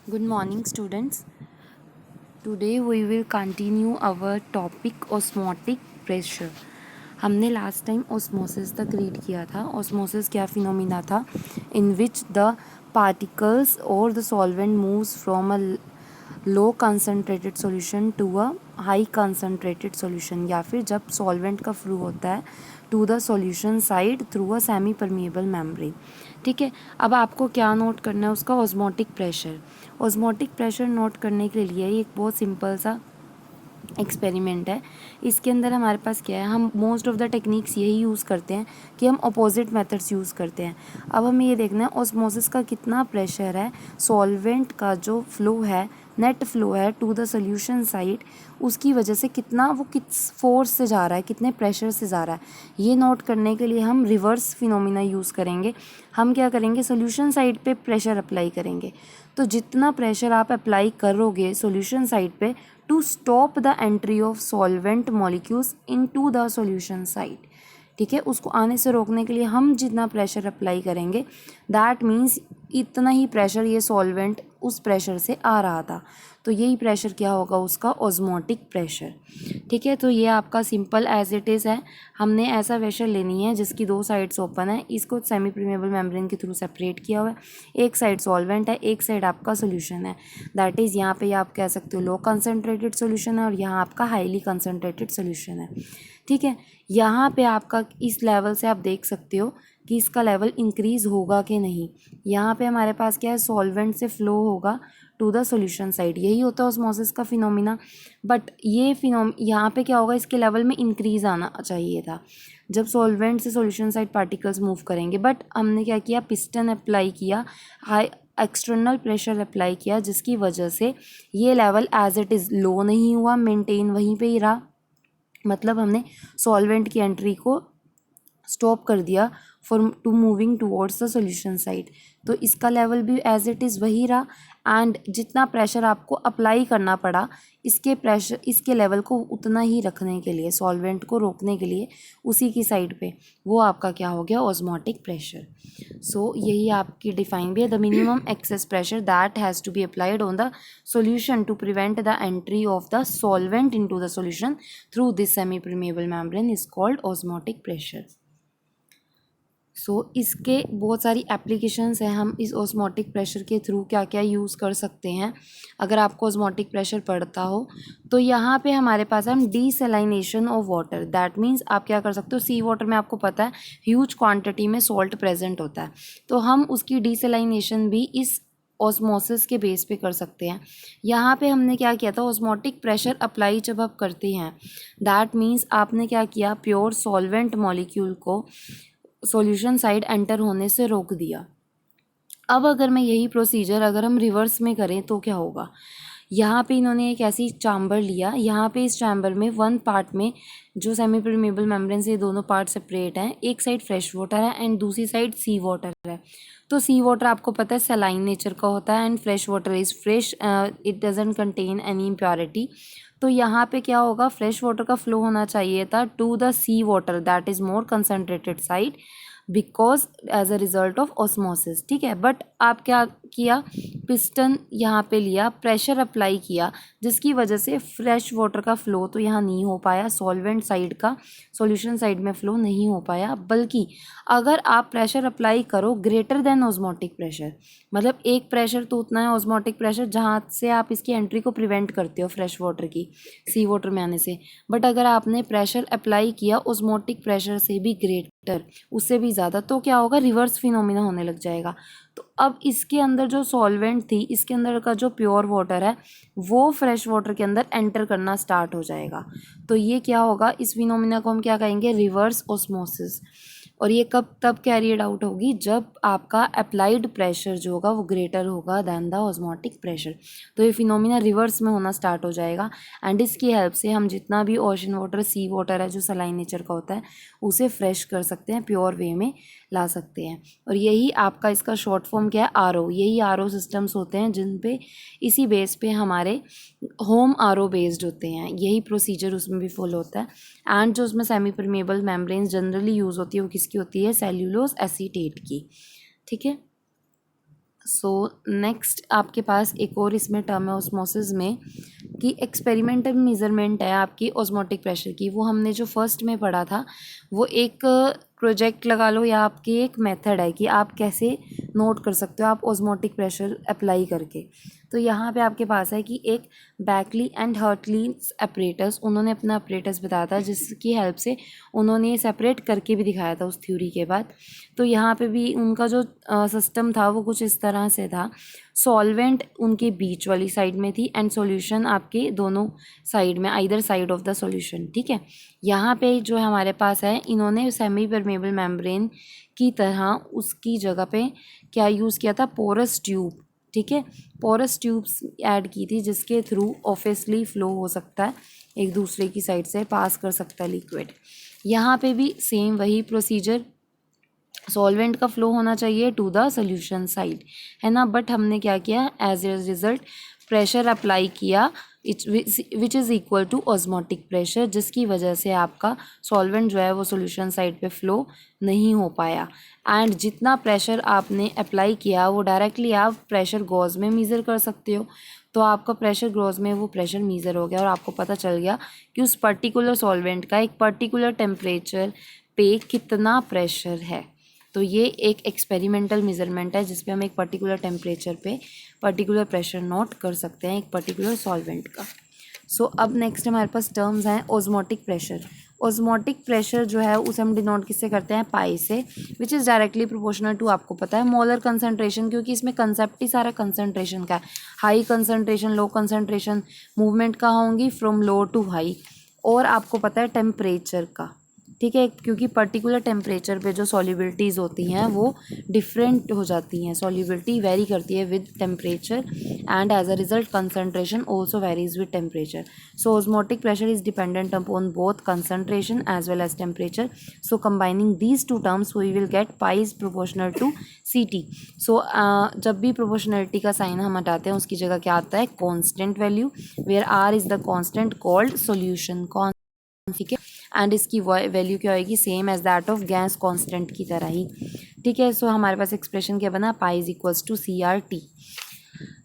Good morning, students. Today we will continue our topic osmotic pressure. हमने last time osmosis तक read किया था. Osmosis क्या phenomena था? In which the particles or the solvent moves from a low concentrated solution to a high concentrated solution, या फिर जब solvent का फ्लो होता है to the solution side through a semi permeable membrane. ठीक है, अब आपको क्या नोट करना है? उसका osmotic pressure. Osmotic pressure note करने के लिए एक बहुत सिंपल सा एक्सपेरिमेंट है. इसके अंदर हमारे पास क्या है, हम मोस्ट ऑफ द टेक्निक्स यही यूज़ करते हैं कि हम अपोजिट मेथड्स यूज़ करते हैं. अब हमें ये देखना है ऑस्मोसिस का कितना प्रेशर है, सॉल्वेंट का जो फ्लो है, नेट फ्लो है टू द सोल्यूशन साइड, उसकी वजह से कितना वो किस फोर्स से जा रहा है, कितने प्रेशर से जा रहा है. ये नोट करने के लिए हम रिवर्स फिनोमिना यूज़ करेंगे. हम क्या करेंगे, सोल्यूशन साइड पे प्रेशर अप्लाई करेंगे. तो जितना प्रेशर आप अप्लाई करोगे सोल्यूशन साइड पे to stop the entry of solvent molecules into the solution side, ठीक है, उसको आने से रोकने के लिए हम जितना प्रेशर अप्लाई करेंगे, दैट मीन्स इतना ही प्रेशर ये सॉल्वेंट उस प्रेशर से आ रहा था. तो यही प्रेशर क्या होगा, उसका ऑस्मोटिक प्रेशर. ठीक है, तो ये आपका सिंपल एज इट इज़ है. हमने ऐसा वेसल लेनी है जिसकी दो साइड्स ओपन है, इसको सेमी परमेबल मेम्ब्रेन के थ्रू सेपरेट किया हुआ है. एक साइड सॉल्वेंट है, एक साइड आपका सोल्यूशन है. दैट इज़ यहाँ पे आप कह सकते हो लो कंसनट्रेटेड सोल्यूशन है और यहाँ आपका हाईली कंसनट्रेटेड सोल्यूशन है. ठीक है, यहाँ पे आपका इस लेवल से आप देख सकते हो कि इसका लेवल इंक्रीज़ होगा कि नहीं. यहाँ पे हमारे पास क्या है, सॉल्वेंट से फ्लो होगा टू द सॉल्यूशन साइड, यही होता है ऑस्मोसिस का फिनोमिना. बट ये यहाँ पे क्या होगा, इसके लेवल में इंक्रीज़ आना चाहिए था जब सॉल्वेंट से सॉल्यूशन साइड पार्टिकल्स मूव करेंगे. बट हमने क्या किया, पिस्टन अप्लाई किया, हाई एक्सटर्नल प्रेशर अप्लाई किया, जिसकी वजह से ये level as it is low नहीं हुआ, मेंटेन वहीं पे ही रहा. मतलब हमने सॉल्वेंट की एंट्री को स्टॉप कर दिया for to moving towards the solution side. तो इसका लेवल भी एज इट इज़ वही रहा. एंड जितना प्रेशर आपको अप्लाई करना पड़ा इसके लेवल को उतना ही रखने के लिए, सॉल्वेंट को रोकने के लिए उसी की साइड पे, वो आपका क्या हो गया, ऑस्मोटिक प्रेशर. सो यही आपकी डिफाइन भी है, the minimum excess pressure that has to be applied on the solution to prevent the entry of the solvent into the solution through this semi permeable membrane is called osmotic pressure. So इसके बहुत सारी applications हैं. हम इस osmotic pressure के through क्या क्या use कर सकते हैं. अगर आपको ऑस्मोटिक प्रेशर पड़ता हो तो यहाँ पे हमारे पास है, हम desalination of water. That means आप क्या कर सकते हो, सी वाटर में आपको पता है ह्यूज क्वांटिटी में सॉल्ट प्रेजेंट होता है, तो हम उसकी डीसैलिनेशन भी इस ऑस्मोसिस के बेस पे कर सकते हैं. यहाँ पे हमने क्या किया था, ऑस्मोटिक प्रेशर अप्लाई जब आप करते हैं, दैट मीन्स आपने क्या किया, प्योर सॉल्वेंट मॉलिक्यूल को सॉल्यूशन साइड एंटर होने से रोक दिया. अब अगर मैं यही प्रोसीजर अगर हम रिवर्स में करें तो क्या होगा. यहाँ पे इन्होंने एक ऐसी चैम्बर लिया, यहाँ पे इस चैम्बर में वन पार्ट में जो सेमी परमेबल मेम्ब्रेन से दोनों पार्ट सेपरेट हैं, एक साइड फ्रेश वाटर है एंड दूसरी साइड सी वाटर है. तो सी वाटर आपको पता है सलाइन नेचर का होता है and fresh water is fresh, it doesn't contain any impurity. तो यहाँ पे क्या होगा, फ्रेश वाटर का फ्लो होना चाहिए था to the sea water that is more concentrated side because as a result of osmosis. ठीक है, बट आप क्या किया, पिस्टन यहाँ पे लिया, प्रेशर अप्लाई किया, जिसकी वजह से फ्रेश वाटर का फ्लो तो यहाँ नहीं हो पाया, सॉल्वेंट साइड का सॉल्यूशन साइड में फ्लो नहीं हो पाया. बल्कि अगर आप प्रेशर अप्लाई करो ग्रेटर देन ऑस्मोटिक प्रेशर, मतलब एक प्रेशर तो उतना है ऑस्मोटिक प्रेशर जहाँ से आप इसकी एंट्री को प्रिवेंट करते हो फ्रेश वाटर की सी वाटर में आने से. बट अगर आपने प्रेशर अप्लाई किया ऑस्मोटिक प्रेशर से भी ग्रेटर, उससे भी ज़्यादा, तो क्या होगा, रिवर्स फिनोमिना होने लग जाएगा. तो अब इसके अंदर जो सॉल्वेंट थी, इसके अंदर का जो प्योर वाटर है वो फ्रेश वाटर के अंदर एंटर करना स्टार्ट हो जाएगा. तो ये क्या होगा, इस फिनोमिना को हम क्या कहेंगे, रिवर्स ऑस्मोसिस. और ये कब तब कैरियड आउट होगी, जब आपका अप्लाइड प्रेशर जो होगा वो ग्रेटर होगा दैन द ऑस्मोटिक प्रेशर. तो ये फिनोमिना रिवर्स में होना स्टार्ट हो जाएगा. एंड इसकी हेल्प से हम जितना भी ओशन वाटर, सी वाटर है जो सलाइन नेचर का होता है, उसे फ्रेश कर सकते हैं, प्योर वे में ला सकते हैं. और यही आपका इसका शॉर्ट फॉर्म क्या है, आरओ. यही आरओ सिस्टम्स होते हैं जिन पे इसी बेस पे हमारे होम आरओ बेस्ड होते हैं. यही प्रोसीजर उसमें भी फॉलो होता है. एंड जो उसमें semi permeable membranes generally use होती है वो किसकी होती है, सेल्यूलोज एसीटेट की. ठीक है, सो नेक्स्ट आपके पास एक और इसमें टर्म है ऑस्मोसिस में कि एक्सपेरिमेंटल मेजरमेंट है आपकी ऑस्मोटिक प्रेशर की। वो हमने जो फर्स्ट में पढ़ा था वो एक प्रोजेक्ट लगा लो या आपकी एक मेथड है कि आप कैसे नोट कर सकते हो आप ऑस्मोटिक प्रेशर अप्लाई करके। तो यहाँ पे आपके पास है कि एक बैकली एंड हर्टली अपरेटस, उन्होंने अपना अपरेटस बताया था जिसकी हेल्प से उन्होंने सेपरेट करके भी दिखाया था उस थ्योरी के बाद। तो यहाँ पे भी उनका जो सिस्टम था वो कुछ इस तरह से था, सॉल्वेंट उनके बीच वाली साइड में थी एंड सॉल्यूशन आपके दोनों साइड में, either side of the solution. ठीक है, यहाँ पे जो हमारे पास है इन्होंने सेमी परमेबल मेम्ब्रेन की तरह उसकी जगह पे क्या यूज़ किया था, पोरस ट्यूब। ठीक है, पोरस ट्यूब्स ऐड की थी जिसके थ्रू ऑब्वियसली फ्लो हो सकता है, एक दूसरे की साइड से पास कर सकता है लिक्विड। यहाँ पे भी सेम वही प्रोसीजर, सॉल्वेंट का फ्लो होना चाहिए टू द सोल्यूशन साइड, है ना। बट हमने क्या किया, as a result pressure apply किया which is equal to osmotic pressure, जिसकी वजह से आपका सॉल्वेंट जो है वो सोल्यूशन साइड पे फ्लो नहीं हो पाया। एंड जितना प्रेशर आपने अप्लाई किया वो डायरेक्टली आप प्रेशर गॉज में मीज़र कर सकते हो। तो आपका प्रेशर गॉज में वो प्रेशर मीज़र हो गया और आपको पता चल गया कि उस पर्टिकुलर सॉल्वेंट का एक पर्टिकुलर टेम्परेचर पे कितना प्रेशर है। तो ये एक एक्सपेरिमेंटल मेजरमेंट है जिसपे हम एक पर्टिकुलर टेम्परेचर पे पर्टिकुलर प्रेशर नोट कर सकते हैं एक पर्टिकुलर सॉल्वेंट का। सो अब नेक्स्ट हमारे पास टर्म्स हैं ऑस्मोटिक प्रेशर। ऑस्मोटिक प्रेशर जो है उसे हम डिनोट किससे करते हैं, पाई से, which is directly proportional to, आपको पता है, मोलर कंसनट्रेशन, क्योंकि इसमें कंसेप्ट ही सारा कंसनट्रेशन का है। High concentration, low concentration, movement कहाँ होंगी, फ्रॉम लो टू हाई, और आपको पता है टेम्परेचर का। ठीक है, क्योंकि पर्टिकुलर टेम्परेचर पे जो सॉल्युबिलिटीज़ होती हैं वो डिफरेंट हो जाती हैं, सॉल्युबिलिटी वेरी करती है with temperature and as a result concentration also varies with temperature. So osmotic pressure is dependent upon both concentration as well as temperature. So combining these two terms we will get pi is proportional to C T. So जब भी proportionality का sign हम हटाते हैं उसकी जगह क्या आता है, constant value, where are is the constant called solution constant. ठीक है, एंड इसकी वैल्यू क्या होगी, same as that of gas constant की तरह ही। ठीक है, सो हमारे पास एक्सप्रेशन क्या बना, pi is equals to C R T.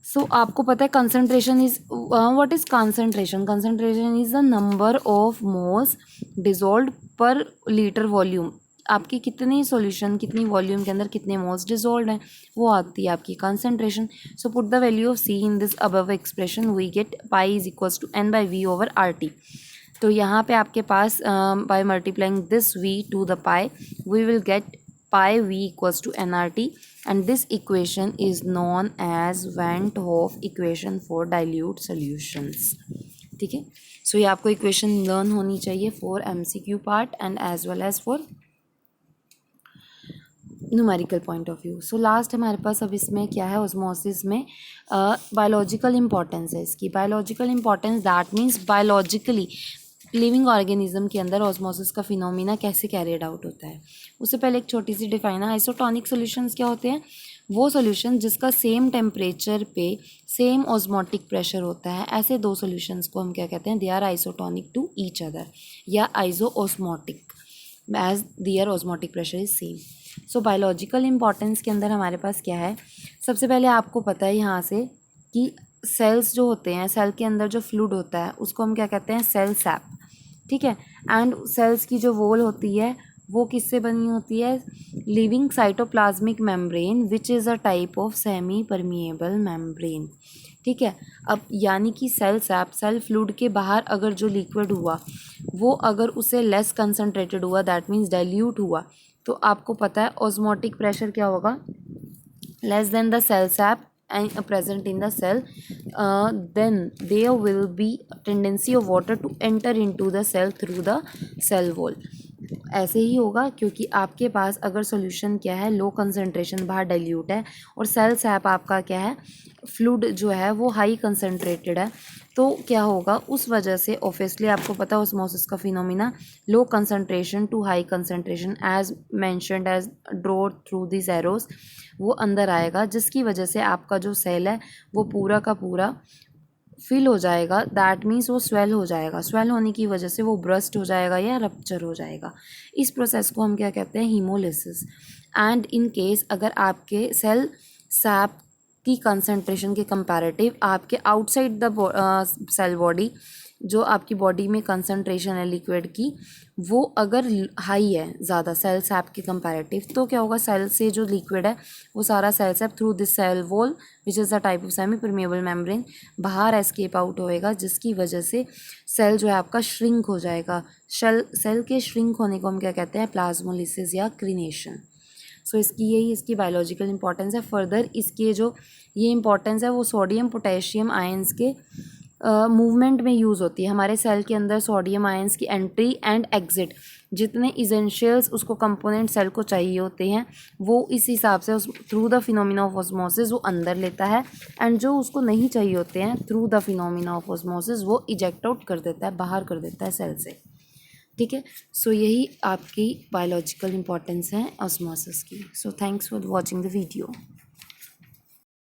So आपको पता है concentration is, what is concentration, concentration is the number of moles dissolve per litre volume. आपकी कितनी सॉल्यूशन, कितनी वॉल्यूम के अंदर कितने मोल्स डिजोल्व हैं, वो आती है आपकी concentration. So put the value of C in this above expression, we get pi is equals to N by V over R T. तो यहाँ पे आपके पास by multiplying this v to the pi we will get pi v equals to nRT, and this equation is known as van't Hoff equation for dilute solutions. ठीक है, सो ये आपको इक्वेशन लर्न होनी चाहिए for MCQ part and as well as for numerical point of view. So last हमारे पास अब इसमें क्या है, ऑस्मोसिस में बायोलॉजिकल इंपॉर्टेंस है इसकी। Biological importance that means biologically living organism के अंदर ऑस्मोसिस का फिनोमिना कैसे कैरिड आउट होता है। उससे पहले एक छोटी सी डिफाइन है, आइसोटोनिक सॉल्यूशंस क्या होते हैं, वो सॉल्यूशन जिसका सेम टेम्परेचर पे सेम ऑस्मोटिक प्रेशर होता है। ऐसे दो सॉल्यूशंस को हम क्या कहते हैं, they are isotonic to each other या iso osmotic as their osmotic pressure is same. So biological importance के अंदर हमारे पास क्या है, सबसे पहले आपको पता है यहाँ से कि सेल्स जो होते हैं, सेल के अंदर जो फ्लूइड होता है उसको हम क्या कहते हैं, सेल सैप। ठीक है, एंड सेल्स की जो वॉल होती है वो किससे बनी होती है, living cytoplasmic membrane which is a type of semi permeable membrane. ठीक है, अब यानी कि सेल सैप, सेल फ्लूइड के बाहर अगर जो लिक्विड हुआ वो अगर उसे लेस कंसनट्रेटेड हुआ, दैट मीन्स डाइल्यूट हुआ, तो आपको पता है ऑस्मोटिक प्रेशर क्या होगा, less than the cell sap and present in the cell, then there will be tendency of water to enter into the cell through the cell wall। ऐसे ही होगा क्योंकि आपके पास अगर सॉल्यूशन क्या है, लो कंसनट्रेशन बाहर डाइल्यूट है, और सेल सैप आपका क्या है, फ्लूइड जो है वो हाई कंसनट्रेटेड है, तो क्या होगा, उस वजह से ऑब्वियसली आपको पता है ऑस्मोसिस का phenomena, low concentration to high concentration as mentioned as draw through this arrows, वो अंदर आएगा, जिसकी वजह से आपका जो सेल है वो पूरा का पूरा फिल हो जाएगा। दैट मीन्स वो स्वेल हो जाएगा, स्वेल होने की वजह से वो ब्रस्ट हो जाएगा या रप्चर हो जाएगा। इस प्रोसेस को हम क्या कहते हैं, हीमोलिसिस। एंड इन केस अगर आपके सेल सैप की कंसंट्रेशन के कंपैरेटिव आपके आउटसाइड द सेल बॉडी जो आपकी बॉडी में कंसंट्रेशन है लिक्विड की वो अगर हाई है ज़्यादा सेल सैप के कंपैरेटिव, तो क्या होगा, सेल से जो लिक्विड है वो सारा cell sap through this cell wall which is the type of semi permeable membrane बाहर एस्केप आउट होएगा, जिसकी वजह से सेल जो है आपका श्रिंक हो जाएगा। सेल के श्रिंक होने को हम क्या कहते हैं, प्लाज्मोलिसिस या क्रीनेशन। सो इसकी बायोलॉजिकल इंपॉर्टेंस है। फर्दर इसके जो ये इंपॉर्टेंस है वो सोडियम पोटेशियम आयंस के मूवमेंट में यूज़ होती है। हमारे सेल के अंदर सोडियम आयंस की एंट्री एंड एग्जिट जितने इसेंशियल्स उसको कंपोनेंट सेल को चाहिए होते हैं वो इस हिसाब से उस through the phenomena of osmosis वो अंदर लेता है, एंड जो उसको नहीं चाहिए होते हैं through the phenomena of osmosis वो इजेक्ट आउट कर देता है, बाहर कर देता है सेल से। ठीक है, सो यही आपकी बायोलॉजिकल इंपॉर्टेंस है ऑस्मोसिस की। So thanks for watching the video.